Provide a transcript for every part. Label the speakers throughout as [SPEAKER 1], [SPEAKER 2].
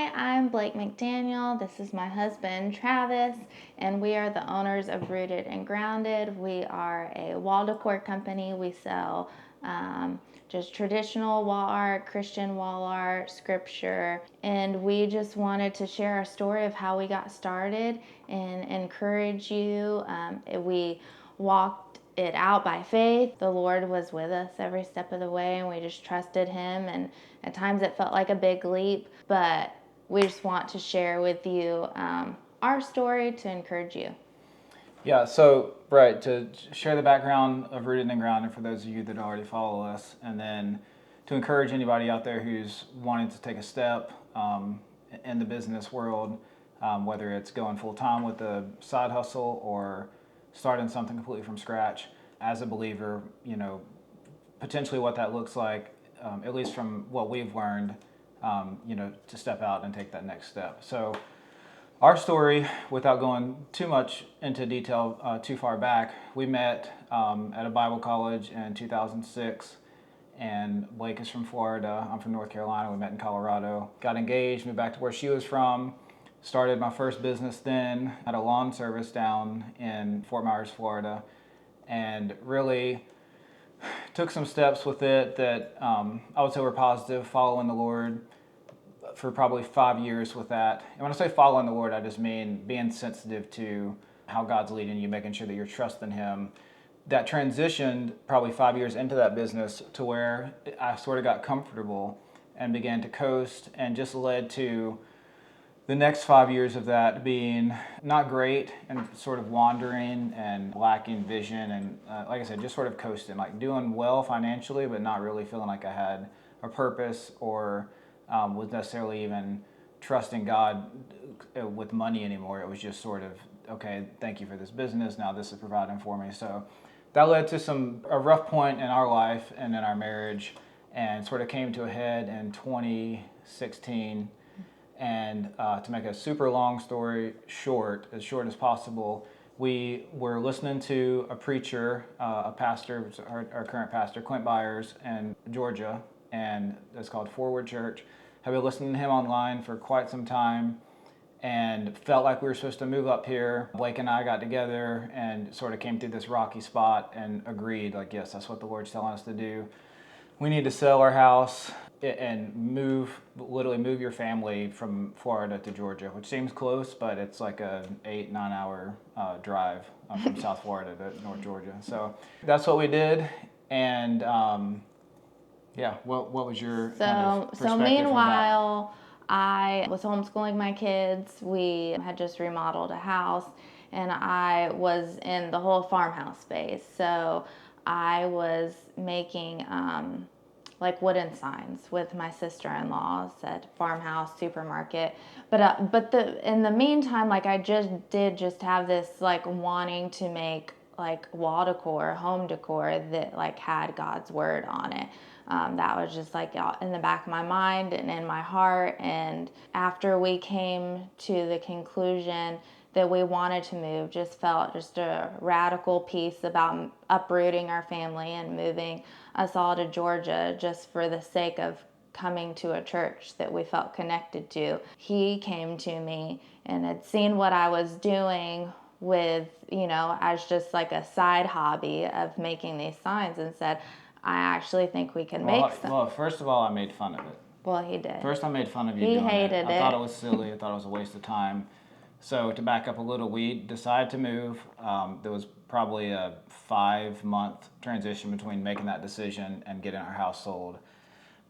[SPEAKER 1] Hi, I'm Blake McDaniel. This is my husband, Travis, and we are the owners of Rooted and Grounded. We are a wall decor company. We sell just traditional wall art, Christian wall art, scripture, and we just wanted to share our story of how we got started and encourage you. We walked it out by faith. The Lord was with us every step of the way, and we just trusted Him. And at times it felt like a big leap, but we just want to share with you our story to encourage you.
[SPEAKER 2] Yeah, so, right, to share the background of Rooted and Grounded for those of you that already follow us, and then to encourage anybody out there who's wanting to take a step in the business world, whether it's going full time with a side hustle or starting something completely from scratch. As a believer, potentially what that looks like, at least from what we've learned, to step out and take that next step. So, our story, without going too much into detail too far back, we met at a Bible college in 2006, and Blake is from Florida. I'm from North Carolina. We met in Colorado. Got engaged, moved back to where she was from, started my first business then, had a lawn service down in Fort Myers, Florida, and really took some steps with it that I would say were positive, following the Lord for probably 5 years with that. And when I say following the Lord, I just mean being sensitive to how God's leading you, making sure that you're trusting Him. That transitioned probably 5 years into that business to where I sort of got comfortable and began to coast, and just led to the next 5 years of that being not great and sort of wandering and lacking vision, and like I said, just sort of coasting, like doing well financially, but not really feeling like I had a purpose or was necessarily even trusting God with money anymore. It was just sort of, okay, thank you for this business. Now this is providing for me. So that led to a rough point in our life and in our marriage, and sort of came to a head in 2016. And to make a super long story short as possible, we were listening to a preacher, a pastor, our current pastor, Clint Byers, in Georgia, and it's called Forward Church. Have been listening to him online for quite some time, and felt like we were supposed to move up here. Blake and I got together and sort of came through this rocky spot and agreed, like, yes, that's what the Lord's telling us to do. We need to sell our house and literally move your family from Florida to Georgia, which seems close, but it's like a 8-9 hour drive from South Florida to North Georgia. So that's what we did. And yeah, what was your perspective
[SPEAKER 1] So meanwhile, I was homeschooling my kids. We had just remodeled a house, and I was in the whole farmhouse space. So I was making like wooden signs with my sister-in-law, said farmhouse supermarket. But in the meantime, like I just have this like wanting to make like wall decor, home decor that like had God's word on it. That was just like in the back of my mind and in my heart. And after we came to the conclusion that we wanted to move, just felt just a radical piece about uprooting our family and moving us all to Georgia just for the sake of coming to a church that we felt connected to. He came to me and had seen what I was doing with, as just like a side hobby of making these signs, and said, I actually think we can make some.
[SPEAKER 2] Well, first of all, I made fun of it.
[SPEAKER 1] Well, he did.
[SPEAKER 2] First, I made fun of you
[SPEAKER 1] He
[SPEAKER 2] doing
[SPEAKER 1] hated
[SPEAKER 2] it. I thought it was silly. I thought it was a waste of time. So to back up a little, we decided to move. There was probably a 5-month transition between making that decision and getting our house sold.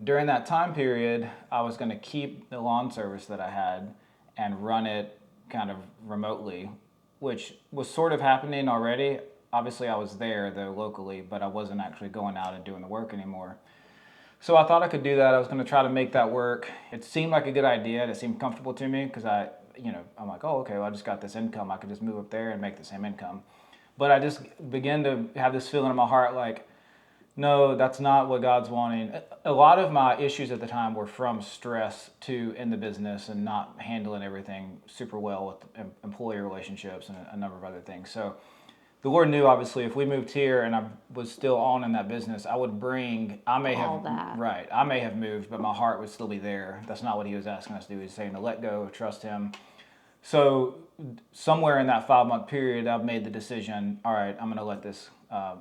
[SPEAKER 2] During that time period, I was going to keep the lawn service that I had and run it kind of remotely, which was sort of happening already. Obviously, I was there, though, locally, but I wasn't actually going out and doing the work anymore. So I thought I could do that. I was going to try to make that work. It seemed like a good idea, and it seemed comfortable to me because I'm like, oh, okay, well, I just got this income. I could just move up there and make the same income. But I just began to have this feeling in my heart like, no, that's not what God's wanting. A lot of my issues at the time were from stress in the business and not handling everything super well with employee relationships and a number of other things. So the Lord knew, obviously, if we moved here and I was still on in that business, I would bring, I may
[SPEAKER 1] All
[SPEAKER 2] have,
[SPEAKER 1] that.
[SPEAKER 2] right, I may have moved, but my heart would still be there. That's not what he was asking us to do. He was saying to let go, trust him. So somewhere in that 5 month period, I've made the decision, all right, I'm going to let this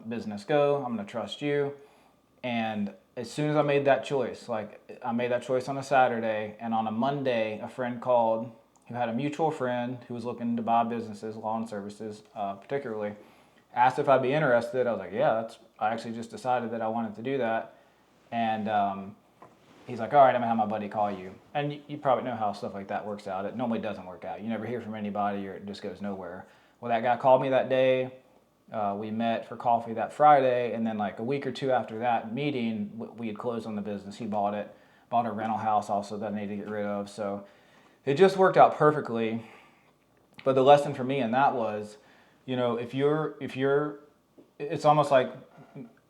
[SPEAKER 2] business go. I'm going to trust you. And as soon as I made that choice, like I made that choice on a Saturday, and on a Monday, a friend called who had a mutual friend who was looking to buy businesses, lawn services particularly, asked if I'd be interested. I was like, yeah, I actually just decided that I wanted to do that. And he's like, all right, I'm gonna have my buddy call you. And you probably know how stuff like that works out. It normally doesn't work out. You never hear from anybody, or it just goes nowhere. Well, that guy called me that day. We met for coffee that Friday, and then like a week or two after that meeting, we had closed on the business. He bought it, bought a rental house also that I needed to get rid of. So it just worked out perfectly. But the lesson for me in that was, if you're, it's almost like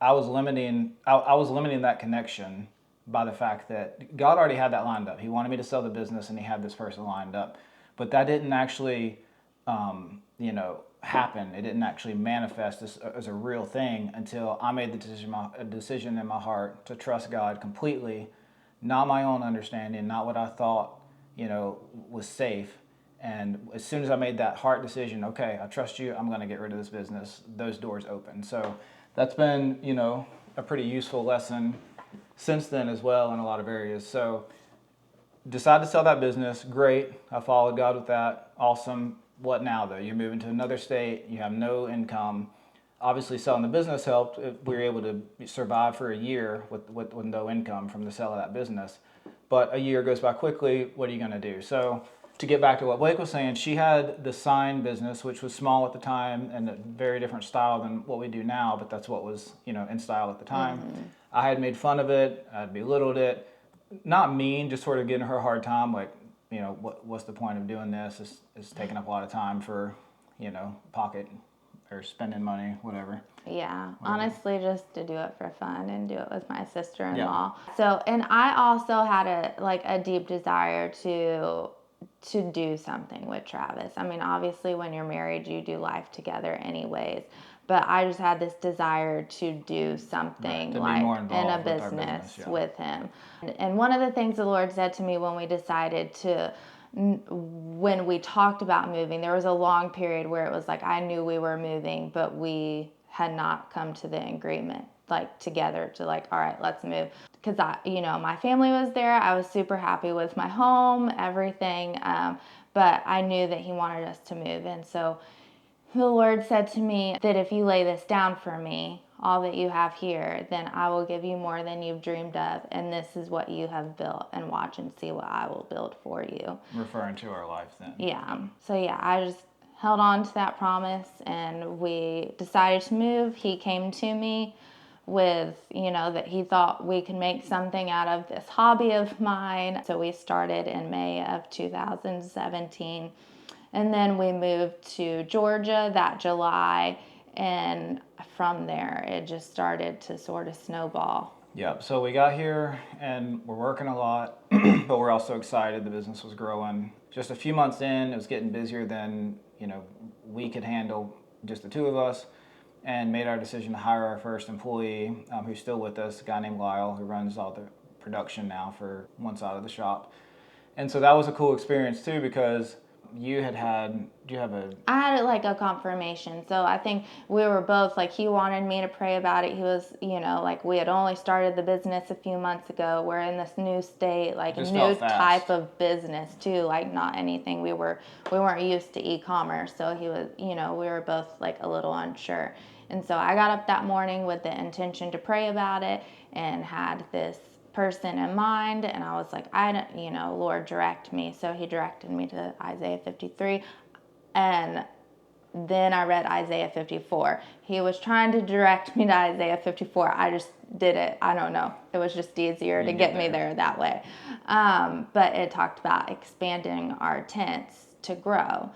[SPEAKER 2] I was limiting that connection by the fact that God already had that lined up. He wanted me to sell the business, and he had this person lined up, but that didn't actually, happen. It didn't actually manifest as a real thing until I made a decision in my heart to trust God completely, not my own understanding, not what I thought, was safe. And as soon as I made that heart decision, okay, I trust you, I'm going to get rid of this business, those doors open. So that's been, a pretty useful lesson since then as well in a lot of areas. So decided to sell that business. Great. I followed God with that. Awesome. What now though? You're moving to another state. You have no income. Obviously selling the business helped. We were able to survive for a year with no income from the sale of that business. But a year goes by quickly. What are you going to do? So to get back to what Blake was saying, she had the sign business, which was small at the time and a very different style than what we do now, but that's what was, in style at the time. Mm-hmm. I had made fun of it. I'd belittled it. Not mean, just sort of giving her a hard time, like, what's the point of doing this? It's taking up a lot of time for, pocket or spending money, whatever.
[SPEAKER 1] Yeah, honestly, just to do it for fun and do it with my sister-in-law. Yeah. So, and I also had a deep desire to do something with Travis. I mean, obviously when you're married, you do life together anyways. But I just had this desire to do something like in a business with him. And one of the things the Lord said to me when we decided when we talked about moving, there was a long period where it was like I knew we were moving, but we had not come to the agreement like together to like, all right, let's move. Because my family was there. I was super happy with my home, everything. But I knew that he wanted us to move. And so the Lord said to me that if you lay this down for me, all that you have here, then I will give you more than you've dreamed of. And this is what you have built, and watch and see what I will build for you.
[SPEAKER 2] Referring to our life then.
[SPEAKER 1] Yeah. So yeah, I just held on to that promise, and we decided to move. He came to me with, that he thought we could make something out of this hobby of mine. So we started in May of 2017. And then we moved to Georgia that July. And from there, it just started to sort of snowball.
[SPEAKER 2] Yep. So we got here and we're working a lot, but we're also excited. The business was growing. Just a few months in, it was getting busier than, we could handle, just the two of us, and made our decision to hire our first employee, who's still with us, a guy named Lyle, who runs all the production now for one side of the shop. And so that was a cool experience too, because do you have
[SPEAKER 1] I had like a confirmation. So I think we were both like, he wanted me to pray about it. He was, like we had only started the business a few months ago. We're in this new state, like a new type of business too, like not anything. We weren't used to e-commerce. So he was, we were both like a little unsure. And so I got up that morning with the intention to pray about it and had this person in mind, and I was like, Lord, direct me. So he directed me to Isaiah 53, and then I read Isaiah 54. He was trying to direct me to Isaiah 54. I just did it. I don't know. It was just easier to get me there that way. But it talked about expanding our tents to grow.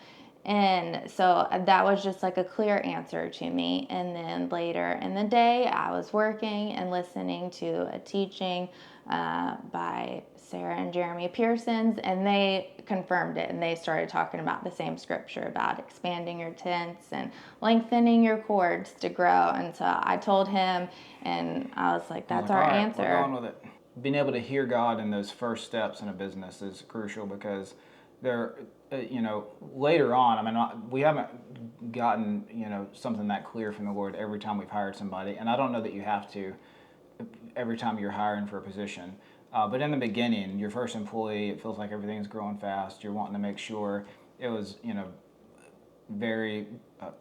[SPEAKER 1] And so that was just like a clear answer to me. And then later in the day, I was working and listening to a teaching by Sarah and Jeremy Pearsons, and they confirmed it. And they started talking about the same scripture about expanding your tents and lengthening your cords to grow. And so I told him, and I was like,
[SPEAKER 2] I was
[SPEAKER 1] that's
[SPEAKER 2] like,
[SPEAKER 1] our
[SPEAKER 2] all right,
[SPEAKER 1] answer.
[SPEAKER 2] we're going with it. Being able to hear God in those first steps in a business is crucial because there, later on, I mean, we haven't gotten, something that clear from the Lord every time we've hired somebody. And I don't know that you have to every time you're hiring for a position. But in the beginning, your first employee, it feels like everything's growing fast. You're wanting to make sure it was, very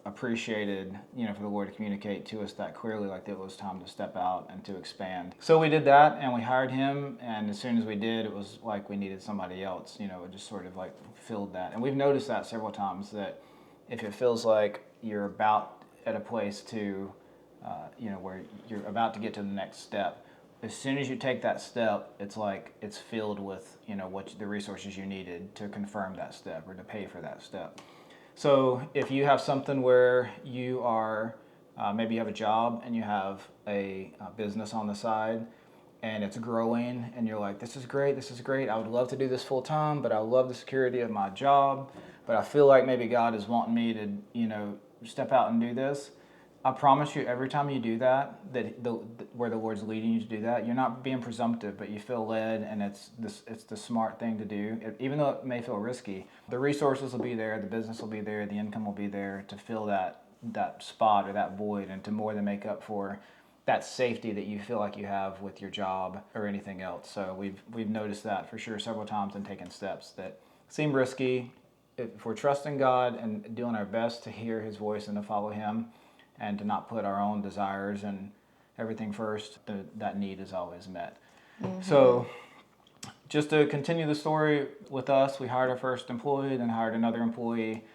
[SPEAKER 2] appreciated, for the Lord to communicate to us that clearly, like it was time to step out and to expand. So we did that, and we hired him. And as soon as we did, it was like we needed somebody else. It just sort of like filled that. And we've noticed that several times that if it feels like you're about at a place to, where you're about to get to the next step, as soon as you take that step, it's like it's filled with, what the resources you needed to confirm that step or to pay for that step. So if you have something where you are, maybe you have a job and you have a business on the side and it's growing and you're like, this is great, I would love to do this full time, but I love the security of my job, but I feel like maybe God is wanting me to, step out and do this. I promise you, every time you do that, where the Lord's leading you to do that, you're not being presumptive, but you feel led, and it's the smart thing to do. Even though it may feel risky, the resources will be there, the business will be there, the income will be there to fill that spot or that void, and to more than make up for that safety that you feel like you have with your job or anything else. So we've noticed that for sure several times and taken steps that seem risky. If we're trusting God and doing our best to hear His voice and to follow Him, and to not put our own desires and everything first, that need is always met. Mm-hmm. So just to continue the story with us, we hired our first employee, then hired another employee.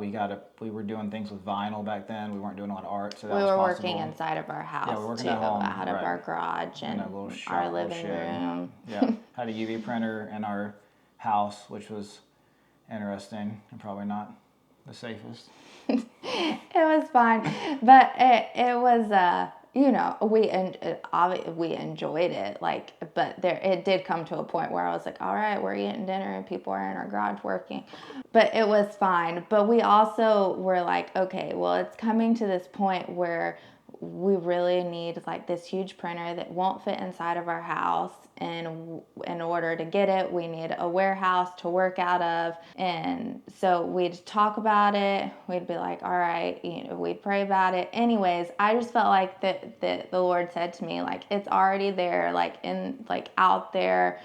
[SPEAKER 2] We were doing things with vinyl back then. We weren't doing a lot of art, so that was possible.
[SPEAKER 1] We were working inside of our house,
[SPEAKER 2] yeah, we were working
[SPEAKER 1] too,
[SPEAKER 2] at home,
[SPEAKER 1] out of
[SPEAKER 2] right,
[SPEAKER 1] our garage and
[SPEAKER 2] a little shop,
[SPEAKER 1] our living room.
[SPEAKER 2] Yeah, had a UV printer in our house, which was interesting and probably not the safest.
[SPEAKER 1] It was fine, but it was we enjoyed it, but it did come to a point where I was like, all right, we're eating dinner and people are in our garage working, but it was fine. But we also were like, okay, well, it's coming to this point where we really need like this huge printer that won't fit inside of our house, and in order to get it, we need a warehouse to work out of. And so we'd talk about it, we'd be like, all right, we'd pray about it. Anyways, I just felt like that the Lord said to me, like, it's already there, out there,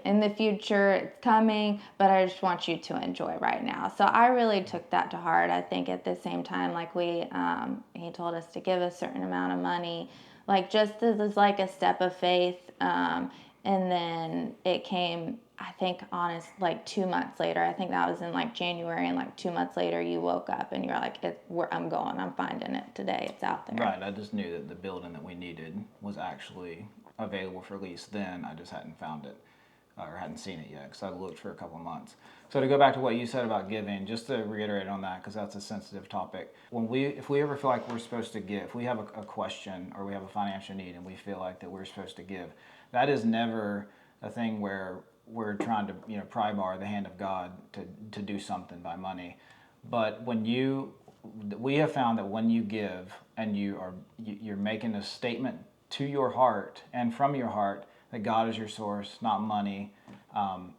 [SPEAKER 1] in the future, it's coming, but I just want you to enjoy right now. So I really took that to heart. I think at the same time, He told us to give a certain amount of money, just as like a step of faith. And then it came, I think, 2 months later. I think that was in January, and 2 months later, you woke up and you're like, I'm finding it today. It's out there.
[SPEAKER 2] Right. I just knew that the building that we needed was actually available for lease then. I just hadn't found it. Or hadn't seen it yet, because I looked for a couple of months. So to go back to what you said about giving, just to reiterate on that, because that's a sensitive topic. If we ever feel like we're supposed to give, if we have a question or we have a financial need and we feel like that we're supposed to give, that is never a thing where we're trying to pry bar the hand of God to do something by money. But we have found that when you give and you're making a statement to your heart and from your heart that God is your source, not money,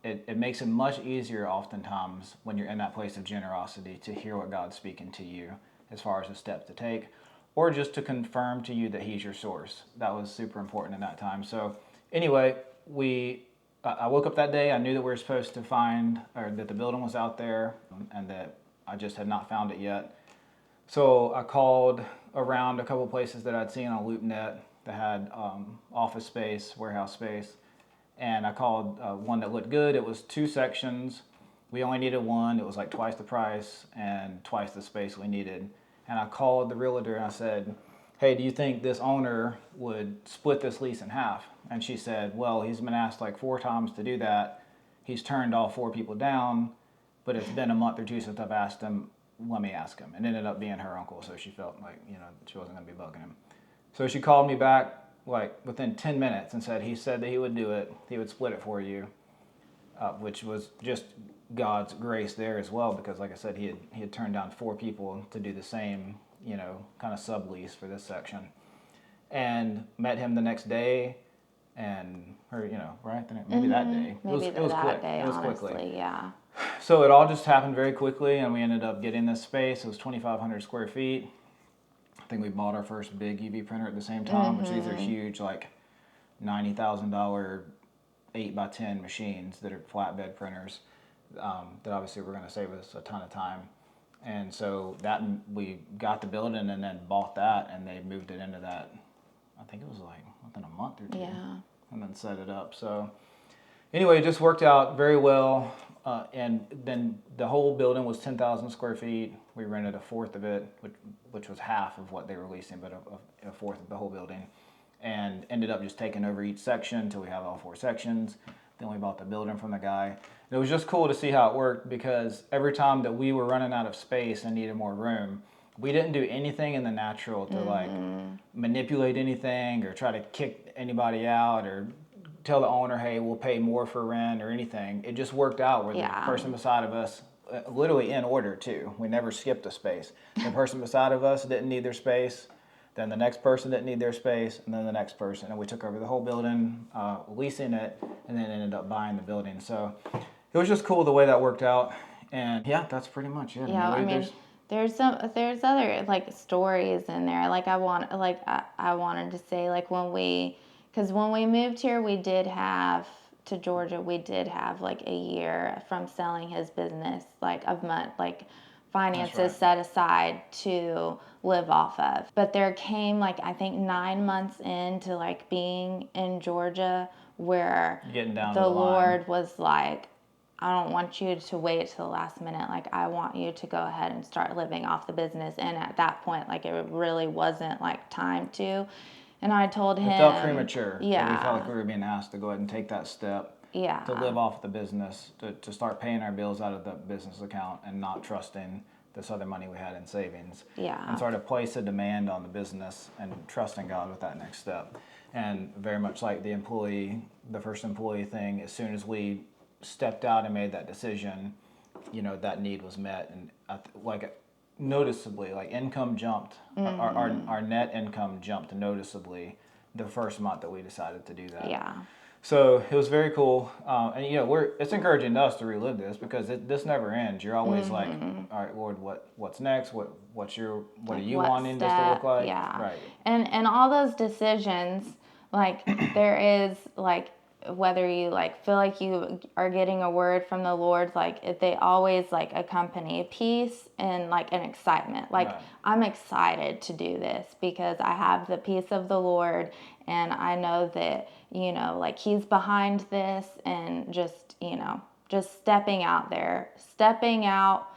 [SPEAKER 2] it makes it much easier oftentimes when you're in that place of generosity to hear what God's speaking to you as far as a step to take, or just to confirm to you that He's your source. That was super important in that time. So anyway, I woke up that day, I knew that we were supposed to find, or that the building was out there, and that I just had not found it yet. So I called around a couple of places that I'd seen on LoopNet that had office space, warehouse space, and I called one that looked good. It was 2 sections. We only needed one. It was like twice the price and twice the space we needed. And I called the realtor and I said, hey, do you think this owner would split this lease in half? And she said, well, he's been asked 4 times to do that. He's turned all 4 people down, but it's been a month or two since I've asked him. Let me ask him. And it ended up being her uncle, so she felt like, she wasn't going to be bugging him. So she called me back like within 10 minutes and said he said that he would do it. He would split it for you, which was just God's grace there as well, because like I said, he had turned down 4 people to do the same, kind of sublease for this section. And met him the next day, and right? Maybe that day.
[SPEAKER 1] Maybe
[SPEAKER 2] it was
[SPEAKER 1] that
[SPEAKER 2] quick.
[SPEAKER 1] day,
[SPEAKER 2] It was
[SPEAKER 1] honestly,
[SPEAKER 2] quickly.
[SPEAKER 1] yeah.
[SPEAKER 2] So it all just happened very quickly, and we ended up getting this space. It was 2,500 square feet. I think we bought our first big UV printer at the same time, which these are huge, like $90,000 8x10 machines that are flatbed printers. That obviously were going to save us a ton of time. And so that we got the building and then bought that, and they moved it into that. I think it was like within a month or 2.
[SPEAKER 1] Yeah.
[SPEAKER 2] And then set it up. So anyway, it just worked out very well. And then the whole building was 10,000 square feet. We rented a fourth of it, which was half of what they were leasing, but a fourth of the whole building. And ended up just taking over each section until we have all 4 sections. Then we bought the building from the guy. And it was just cool to see how it worked, because every time that we were running out of space and needed more room, we didn't do anything in the natural to like manipulate anything or try to kick anybody out or tell the owner, hey, we'll pay more for rent or anything. It just worked out where the person beside of us, literally in order too, we never skipped a space. The person beside of us didn't need their space, then the next person didn't need their space, and then the next person. And we took over the whole building, leasing it, and then ended up buying the building. So it was just cool the way that worked out. And yeah, that's pretty much it.
[SPEAKER 1] Yeah, I mean, there's other like stories in there. Like I wanted to say, like because when we moved here, we did have to Georgia, we did have like a year from selling his business, like of month, like finances set aside to live off of. But there came like I think 9 months into like being in Georgia where
[SPEAKER 2] getting down
[SPEAKER 1] the
[SPEAKER 2] to the
[SPEAKER 1] Lord was like, I don't want you to wait till the last minute. Like, I want you to go ahead and start living off the business. And at that point, like, it really wasn't, like, time to. And I told him.
[SPEAKER 2] It felt premature.
[SPEAKER 1] Yeah.
[SPEAKER 2] We felt like we were being asked to go ahead and take that step.
[SPEAKER 1] Yeah.
[SPEAKER 2] To live off the business, to start paying our bills out of the business account and not trusting this other money we had in savings.
[SPEAKER 1] Yeah.
[SPEAKER 2] And sort of place a demand on the business and trusting God with that next step. And very much like the first employee thing, as soon as we stepped out and made that decision, that need was met, and like noticeably, like income jumped. Our net income jumped noticeably the first month that we decided to do that.
[SPEAKER 1] Yeah.
[SPEAKER 2] So it was very cool, and it's encouraging to us to relive this, because this never ends. You're always like, all right, Lord, what's next? What are you wanting this to look like?
[SPEAKER 1] Yeah.
[SPEAKER 2] Right.
[SPEAKER 1] And all those decisions, like there is like, whether you like feel like you are getting a word from the Lord, like they always like accompany peace and like an excitement. Like right. I'm excited to do this because I have the peace of the Lord, and I know that like He's behind this, and just stepping out there. Stepping out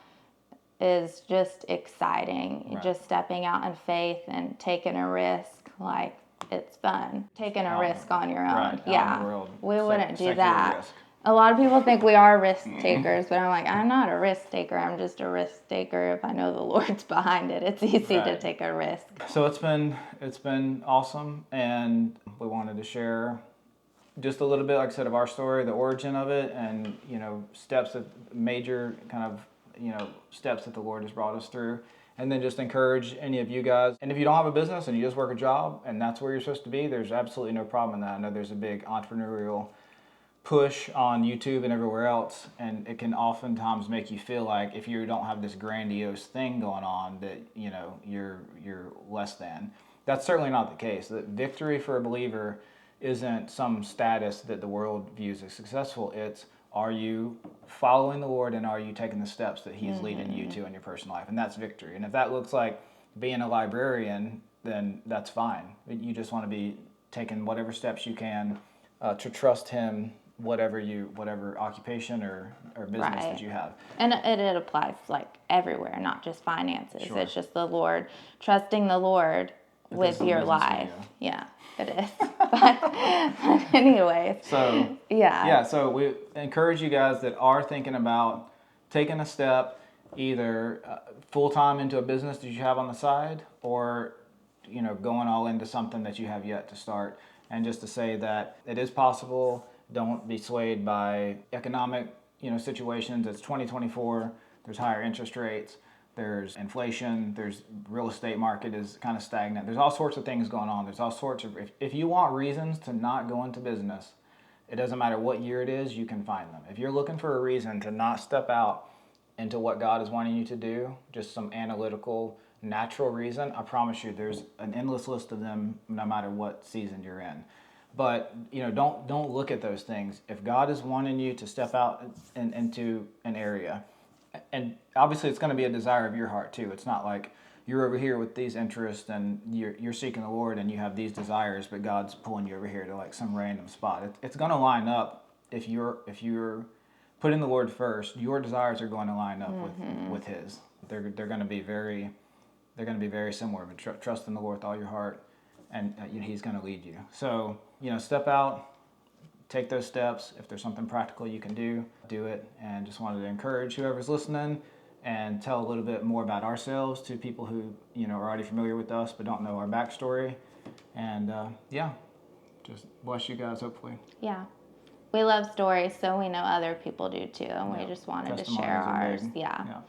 [SPEAKER 1] is just exciting. Right. Just stepping out in faith and taking a risk, like. It's fun taking a risk on your own.
[SPEAKER 2] Right,
[SPEAKER 1] yeah, we wouldn't do that. Risk. A lot of people think we are risk takers, but I'm like, I'm not a risk taker. I'm just a risk taker if I know the Lord's behind it. It's easy to take a risk.
[SPEAKER 2] So it's been awesome, and we wanted to share just a little bit, like I said, of our story, the origin of it, and major kind of steps that the Lord has brought us through. And then just encourage any of you guys. And if you don't have a business and you just work a job and that's where you're supposed to be, there's absolutely no problem in that. I know there's a big entrepreneurial push on YouTube and everywhere else, and it can oftentimes make you feel like if you don't have this grandiose thing going on that you're less than. That's certainly not the case. The victory for a believer isn't some status that the world views as successful. It's, are you following the Lord, and are you taking the steps that He's leading you to in your personal life? And that's victory. And if that looks like being a librarian, then that's fine. You just want to be taking whatever steps you can to trust Him, whatever occupation or business that you have.
[SPEAKER 1] And it applies like everywhere, not just finances. Sure. It's just the Lord, trusting the Lord with your life. Yeah. It is. but anyway.
[SPEAKER 2] So we encourage you guys that are thinking about taking a step either full time into a business that you have on the side, or going all into something that you have yet to start. And just to say that it is possible. Don't be swayed by economic situations. It's 2024. There's higher interest rates. There's inflation. There's real estate market is kind of stagnant. There's all sorts of things going on. There's all sorts of, if you want reasons to not go into business, it doesn't matter what year it is, you can find them. If you're looking for a reason to not step out into what God is wanting you to do, just some analytical, natural reason, I promise you there's an endless list of them no matter what season you're in. But don't look at those things. If God is wanting you to step out into an area, and obviously it's going to be a desire of your heart too. It's not like you're over here with these interests and you're seeking the Lord and you have these desires, but God's pulling you over here to like some random spot. It's going to line up if you're putting the Lord first. Your desires are going to line up with His. They're going to be very similar. But trust in the Lord with all your heart, and He's going to lead you. So step out. Take those steps. If there's something practical you can do it. And just wanted to encourage whoever's listening and tell a little bit more about ourselves to people who are already familiar with us but don't know our backstory. And just bless you guys hopefully.
[SPEAKER 1] Yeah. We love stories, so we know other people do too, and we just wanted to share ours. Yeah.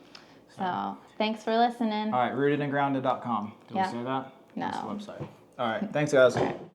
[SPEAKER 1] So thanks for listening.
[SPEAKER 2] All right, rootedandgrounded.com. Did we say that?
[SPEAKER 1] No.
[SPEAKER 2] That's the website. All right, thanks guys.